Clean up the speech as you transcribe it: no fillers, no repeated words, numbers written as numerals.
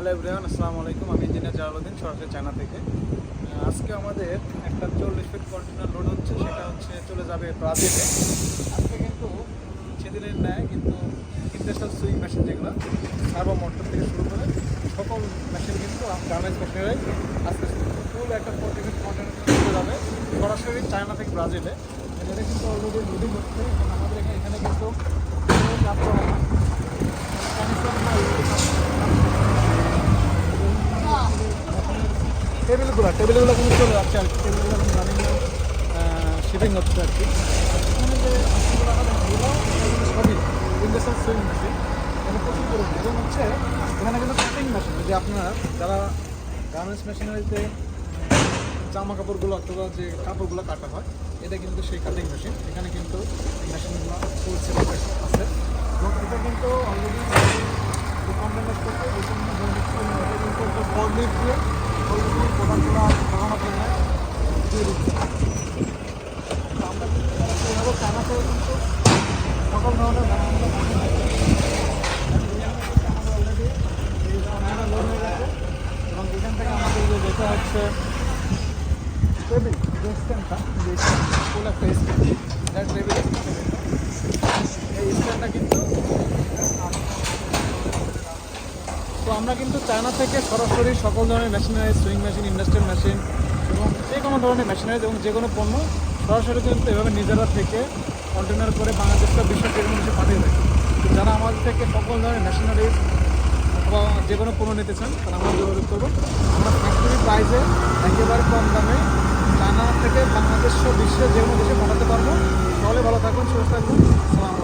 Hello everyone, আসসালামু আলাইকুম। আমি ইঞ্জিনিয়ার জালালউদ্দিন, সরাসরি চায়না থেকে। আজকে আমাদের একটা 40 ফিট কন্টেনার লোড হচ্ছে, সেটা হচ্ছে চলে যাবে ব্রাজিলে। আজকে কিন্তু সেদিনের ন্যায় কিন্তু ইন্ডাস্ট্রিয়াল সুইং মেশিন, যেগুলো সার্ভো মোটর থেকে শুরু করে সকল মেশিন কিন্তু গার্মেন্টস মেশিনারি আজকে ফুল একটা 40 ফিট কন্টেনার চলে যাবে সরাসরি চায়না থেকে ব্রাজিলে। এটা কিন্তু অলরেডি লোডিং হচ্ছে। আমাদের এখানে কিন্তু টেবিলগুলো কিন্তু চলে যাচ্ছে আর কি। টেবিলগুলো কিন্তু রানিং শিপিং হচ্ছে আর কি। এখানে যে মেশিনগুলো রাখা এগুলো সবই ইন্ডাস্ট্রিয়াল সুইং মেশিন, এটা প্রচুর পরিমাণ। এবং হচ্ছে এখানে কিন্তু কাটিং মেশিন, যে আপনারা যারা গার্মেন্টস মেশিনারিতে জামা কাপড়গুলো অথবা যে কাপড়গুলো কাটা হয়, এটা কিন্তু সেই কাটিং মেশিন। এখানে কিন্তু মেশিনগুলো ফুল সেপারেট আছে এবং এটা কিন্তু অলরেডি কন্টেনার করতে বিভিন্ন ধরনের এটা কিন্তু একটা ফর্কলিফট দিয়ে অলরেডি প্রোডাক্টগুলো লাগানোর জন্য দিয়ে দিচ্ছে। তো আমরা কিন্তু সেইভাবে চায়না থেকে কিন্তু সকল ধরনের বানানোগুলো আমাদের অলরেডি এই কন্টেনার লোড হয়ে গেছে। এবং এখান থেকে আমাদের যে যেটা হচ্ছে টেবিল, যে স্ট্যান্ডটা, যে ফুল একটা স্ট্যান্ড, যার টেবিল এই স্ট্যান্ডটা কিন্তু। তো আমরা কিন্তু চায়না থেকে সরাসরি সকল ধরনের machinery, sewing machine, industrial machine এবং যে কোনো ধরনের মেশিনারি এবং যে কোনো পণ্য সরাসরি কিন্তু এভাবে নিজেরা থেকে কন্টেনার করে বাংলাদেশটা বিশ্বের যে কোনো দেশে পাঠিয়ে দেয়। তো যারা আমাদের থেকে সকল ধরনের মেশিনারি অথবা যে কোনো পণ্য নিতে চান, তারা আমরা যোগাযোগ করবো। আমরা ফ্যাক্টরি প্রাইসে একেবারে কম দামে চায়না থেকে বাংলাদেশ বিশ্বের যে কোনো দেশে পাঠাতে পারবো। তাহলে ভালো থাকুন, সুস্থ থাকুন। আসসালামু আলাইকুম।